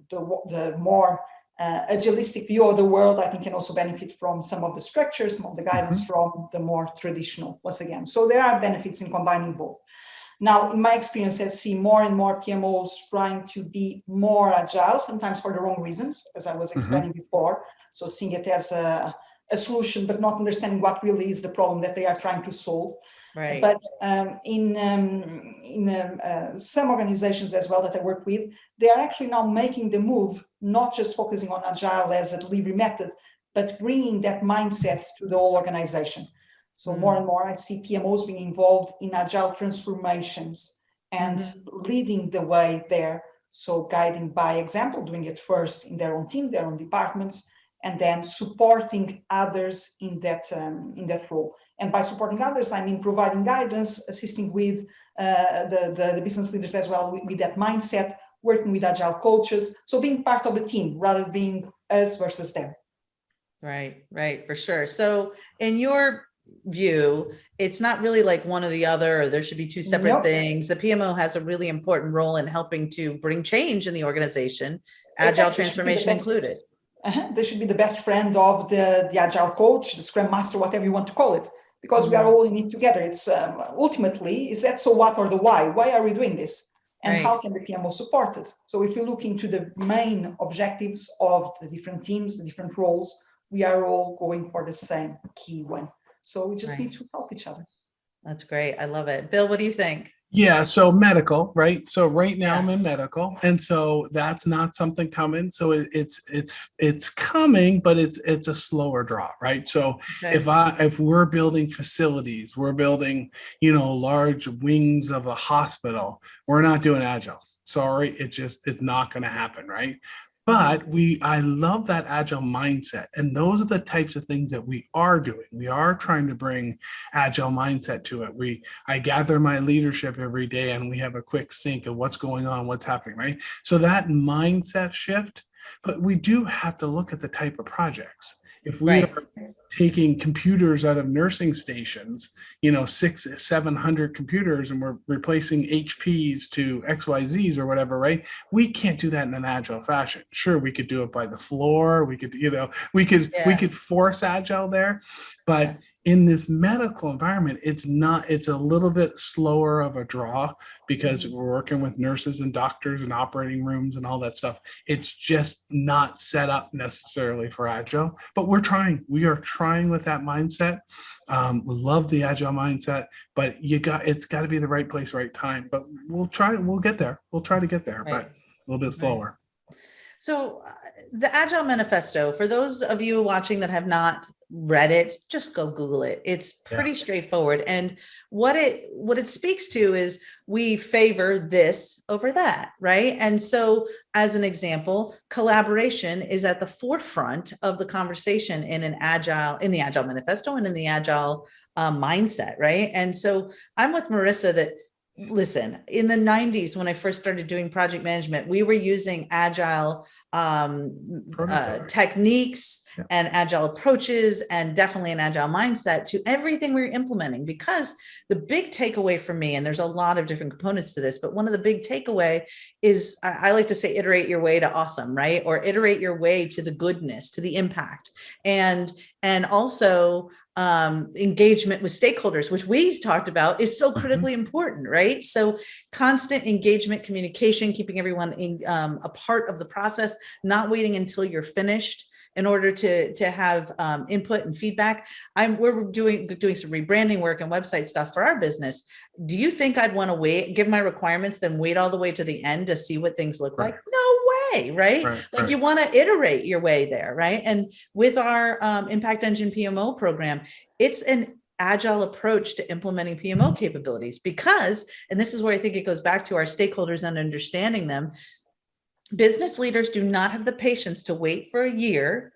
the more agilistic view of the world, I think, can also benefit from some of the structures, some of the guidance from the more traditional, once again. So there are benefits in combining both. Now, in my experience, I see more and more PMOs trying to be more agile, sometimes for the wrong reasons, as I was explaining before. So seeing it as a solution, but not understanding what really is the problem that they are trying to solve. Right. But in some organizations as well that I work with, they are actually now making the move, not just focusing on Agile as a delivery method, but bringing that mindset to the whole organization. So more and more I see PMOs being involved in Agile transformations and leading the way there. So guiding by example, doing it first in their own team, their own departments, and then supporting others in that role. And by supporting others, I mean providing guidance, assisting with the business leaders as well with that mindset, working with Agile coaches. So being part of the team rather than being us versus them. Right, for sure. So in your view, it's not really like one or the other, or there should be two separate things. The PMO has a really important role in helping to bring change in the organization, Agile transformation included. They should be the best friend of the Agile coach, the Scrum Master, whatever you want to call it, because we are all in it together. It's ultimately, is that so what or the why? Why are we doing this? And how can the PMO support it? So if you look into the main objectives of the different teams, the different roles, we are all going for the same key one. So we just need to help each other. That's great. I love it. Bill, what do you think? Yeah, so medical, right? So right now I'm in medical, and so that's not something coming. So it's coming, but it's a slower draw, right? So if we're building facilities, we're building, large wings of a hospital, we're not doing Agile. Sorry, it's not going to happen, right? But I love that Agile mindset. And those are the types of things that we are doing. We are trying to bring Agile mindset to it. I gather my leadership every day and we have a quick sync of what's going on, what's happening, right? So that mindset shift, but we do have to look at the type of projects. If we are taking computers out of nursing stations, 600-700 computers, and we're replacing HPs to XYZs or whatever, right? We can't do that in an Agile fashion. Sure, we could do it by the floor. We could, we could force Agile there, but in this medical environment, it's a little bit slower of a draw because we're working with nurses and doctors and operating rooms and all that stuff. It's just not set up necessarily for Agile, but we are trying with that mindset. We love the Agile mindset, but it's got to be the right place, right time. But we'll get there. We'll try to get there, Right. but a little bit slower. So the Agile Manifesto, for those of you watching that have not read it, just go Google it. It's pretty straightforward. And what it speaks to is we favor this over that, right? And so as an example, collaboration is at the forefront of the conversation in the Agile Manifesto and in the Agile mindset, right? And so I'm with Marisa that, listen, in the 90s, when I first started doing project management, we were using Agile techniques and Agile approaches, and definitely an Agile mindset to everything we were implementing. Because the big takeaway for me, and there's a lot of different components to this, but one of the big takeaway is, I like to say, iterate your way to awesome, right? Or iterate your way to the goodness, to the impact. And also engagement with stakeholders, which we talked about, is so critically important, right? So constant engagement, communication, keeping everyone a part of the process, not waiting until you're finished in order to have input and feedback. We're doing some rebranding work and website stuff for our business. Do you think I'd want to give my requirements, then wait all the way to the end to see what things look like? No way, right? You want to iterate your way there, right? And with our Impact Engine PMO program, it's an Agile approach to implementing PMO capabilities, because, and this is where I think it goes back to our stakeholders and understanding them, business leaders do not have the patience to wait for a year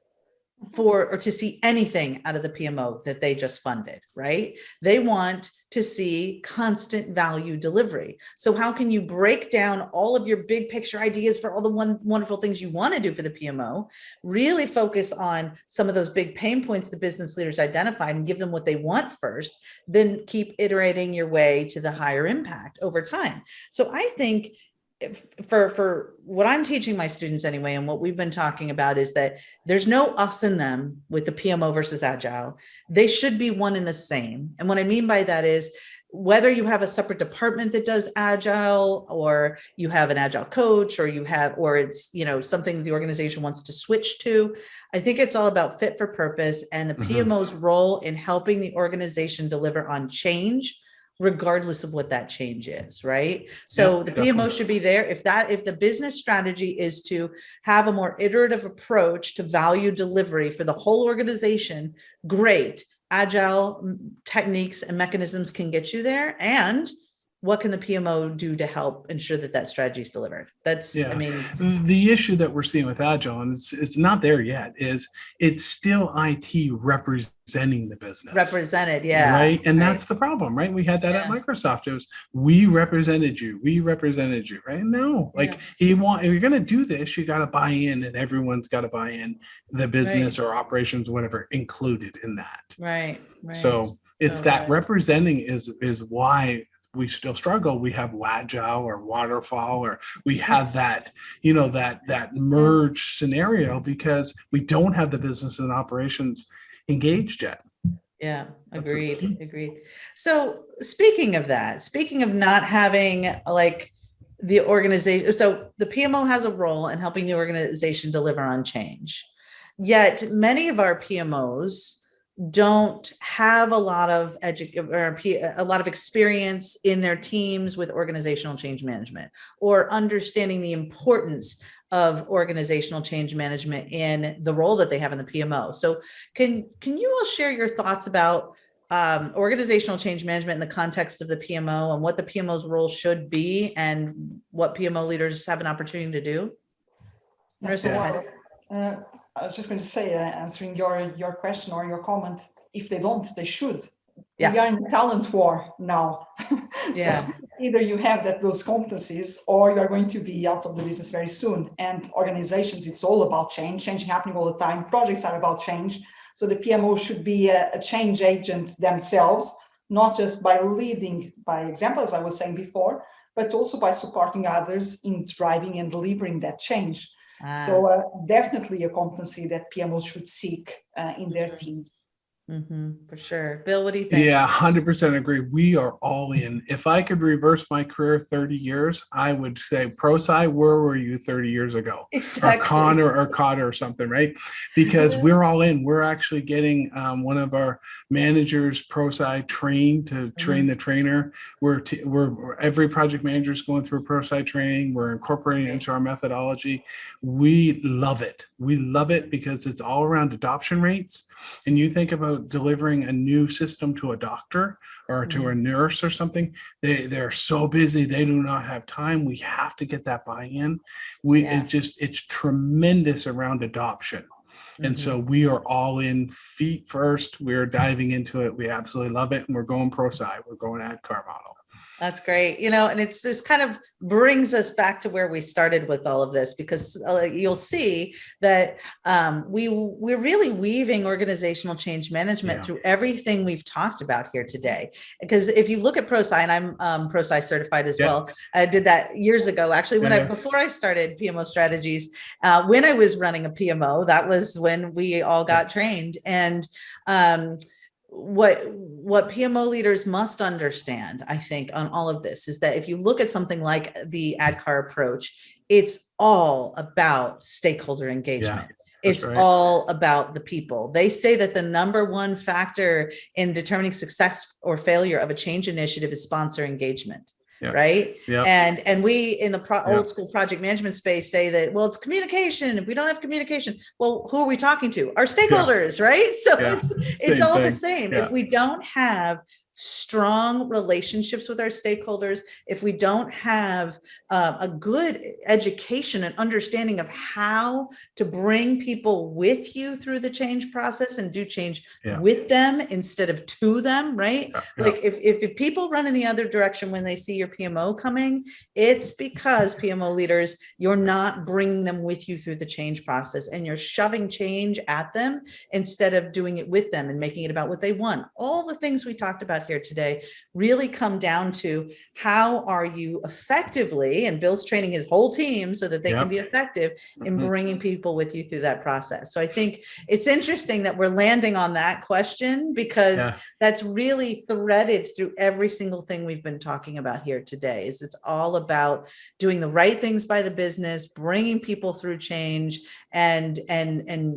or to see anything out of the PMO that they just funded, right? They want to see constant value delivery. So how can you break down all of your big picture ideas for all the wonderful things you want to do for the PMO, really focus on some of those big pain points the business leaders identified and give them what they want first, then keep iterating your way to the higher impact over time. So I think for what I'm teaching my students anyway, and what we've been talking about, is that there's no us and them with the PMO versus Agile. They should be one and the same. And what I mean by that is, whether you have a separate department that does Agile, or you have an Agile coach, or it's, something the organization wants to switch to, I think it's all about fit for purpose and the PMO's role in helping the organization deliver on change, regardless of what that change is, right? So the PMO should be there. If the business strategy is to have a more iterative approach to value delivery for the whole organization, great. Agile techniques and mechanisms can get you there. And what can the PMO do to help ensure that strategy is delivered? The issue that we're seeing with Agile, and it's not there yet, is it's still IT representing the business. Represented, right? And that's the problem, right? We had that at Microsoft. It was, we represented you, right? No, if you're going to do this, you got to buy in, and everyone's got to buy in, the business or operations, whatever, included in that. Right. So it's that representing is why we still struggle. We have Agile or Waterfall, or we have that, that merge scenario, because we don't have the business and operations engaged yet. Yeah, agreed. So speaking of not having the organization, so the PMO has a role in helping the organization deliver on change. Yet many of our PMOs don't have a lot of experience in their teams with organizational change management, or understanding the importance of organizational change management in the role that they have in the PMO. So can you all share your thoughts about organizational change management in the context of the PMO, and what the PMO's role should be, and what PMO leaders have an opportunity to do? Marisa, I was just going to say, answering your question or your comment, if they don't, they should. Yeah. We are in a talent war now. So either you have those competencies, or you are going to be out of the business very soon. And organizations, it's all about change happening all the time. Projects are about change. So the PMO should be a change agent themselves, not just by leading by example, as I was saying before, but also by supporting others in driving and delivering that change. So definitely a competency that PMOs should seek in their teams. For sure. Bill, what do you think? Yeah, 100% agree. We are all in. If I could reverse my career 30 years, I would say, ProSci, where were you 30 years ago? Exactly. Or Connor or Cotter or something, right? Because we're all in. We're actually getting one of our managers, ProSci, trained to train the trainer. We're every project manager is going through ProSci training. We're incorporating it into our methodology. We love it. We love it because it's all around adoption rates. And you think about delivering a new system to a doctor or to a nurse or something, they're so busy, they do not have time. We have to get that buy-in. It's tremendous around adoption. And so we are all in, feet first. We're diving into it. We absolutely love it. And we're going ProSci. We're going AdCar model. That's great. And it's this kind of brings us back to where we started with all of this, because you'll see that we're really weaving organizational change management through everything we've talked about here today. Because if you look at ProSci, and I'm ProSci certified as well, I did that years ago, actually, before I started PMO strategies, when I was running a PMO, that was when we all got trained. And what PMO leaders must understand, I think, on all of this is that if you look at something like the AdCar approach, it's all about stakeholder engagement. It's all about the people. They say that the number one factor in determining success or failure of a change initiative is sponsor engagement. Right. And we in the old school project management space say that, well, it's communication. If we don't have communication, well, who are we talking to? Our stakeholders, right? So it's all the same. If we don't have strong relationships with our stakeholders, if we don't have a good education and understanding of how to bring people with you through the change process and do change with them instead of to them, right? Like if people run in the other direction when they see your PMO coming, it's because PMO leaders, you're not bringing them with you through the change process, and you're shoving change at them instead of doing it with them and making it about what they want. All the things we talked about here today really come down to how are you effectively, and Bill's training his whole team so that they can be effective in bringing people with you through that process. So I think it's interesting that we're landing on that question, because that's really threaded through every single thing we've been talking about here today. Is it's all about doing the right things by the business, bringing people through change, and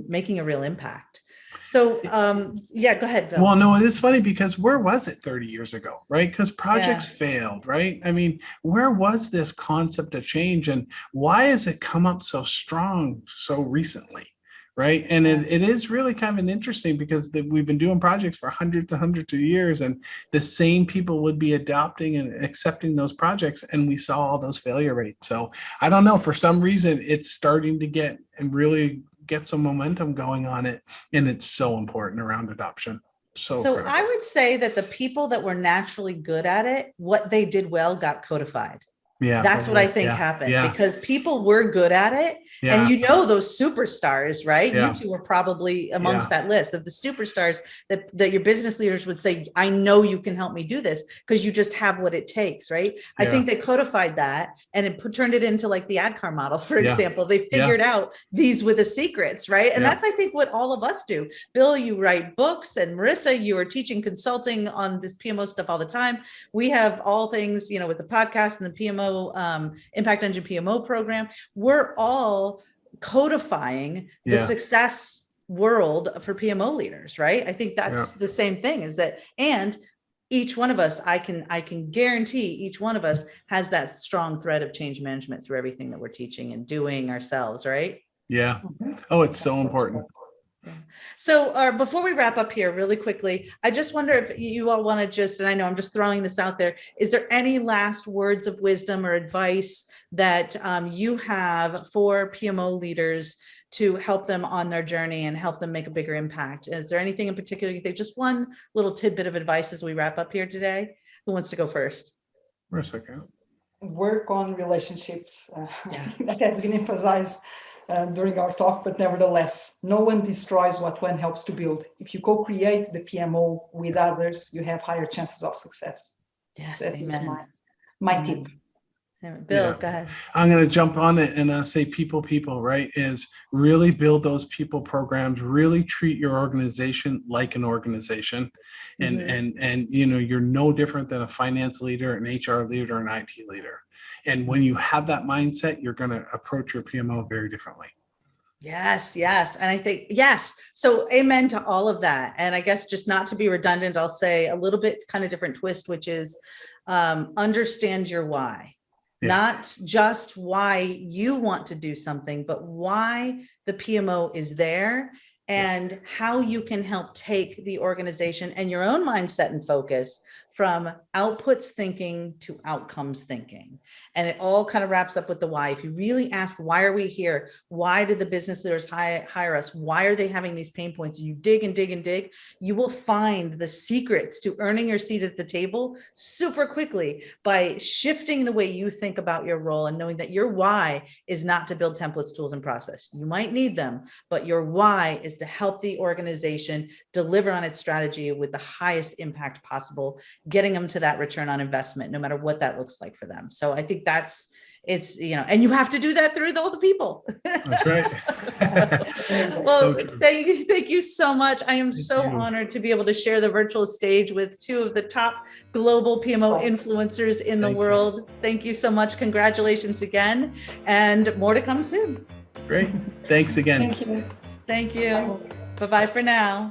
making a real impact. So, go ahead, Bill. Well, no, it's funny because where was it 30 years ago, right? Because projects failed, right? I mean, where was this concept of change, and why has it come up so strong so recently, right? And it is really kind of interesting because we've been doing projects for hundreds and hundreds of years, and the same people would be adopting and accepting those projects, and we saw all those failure rates. So I don't know, for some reason, it's starting to get and really get some momentum going on it, and it's so important around adoption. So critical. I would say that the people that were naturally good at it, what they did well got codified. That's what I think happened, because people were good at it. And those superstars, right? You two were probably amongst that list of the superstars that your business leaders would say, I know you can help me do this because you just have what it takes, right? I think they codified that and it turned it into like the AdCar model, for example. They figured out these were the secrets, right? And that's, I think, what all of us do. Bill, you write books, and Marisa, you are teaching consulting on this PMO stuff all the time. We have all things, with the podcast and the PMO Impact Engine PMO program. We're all codifying the success world for PMO leaders, right? I think that's the same thing, is that, and each one of us, I can guarantee each one of us has that strong thread of change management through everything that we're teaching and doing ourselves, right? Yeah. Oh, it's so important. So before we wrap up here really quickly, I just wonder if you all want to and I know I'm just throwing this out there, is there any last words of wisdom or advice that you have for PMO leaders to help them on their journey and help them make a bigger impact? Is there anything in particular you think, just one little tidbit of advice as we wrap up here today? Who wants to go first? For a second. Work on relationships. That has been emphasized during our talk, but nevertheless, no one destroys what one helps to build. If you co-create the PMO with others, you have higher chances of success. Yes, so that is my tip. Bill, Yeah. go ahead. I'm going to jump on it and say people, right? Is really build those people programs, really treat your organization like an organization. And you're no different than a finance leader, an HR leader, an IT leader. And when you have that mindset, you're going to approach your PMO very differently. Yes. And I think, yes. So amen to all of that. And I guess just not to be redundant, I'll say a little bit kind of different twist, which is understand your why. Yeah. Not just why you want to do something, but why the PMO is there and how you can help take the organization and your own mindset and focus from outputs thinking to outcomes thinking. And it all kind of wraps up with the why. If you really ask, why are we here? Why did the business leaders hire us? Why are they having these pain points? You dig and dig and dig, you will find the secrets to earning your seat at the table super quickly by shifting the way you think about your role and knowing that your why is not to build templates, tools, and process. You might need them, but your why is to help the organization deliver on its strategy with the highest impact possible, getting them to that return on investment, no matter what that looks like for them. So I think it's, and you have to do that through all the people. That's right. Well, so thank you so much. I am so honored to be able to share the virtual stage with two of the top global PMO influencers in the world. Thank you so much. Congratulations again, and more to come soon. Great. Thanks again. Thank you. Thank you. Bye-bye for now.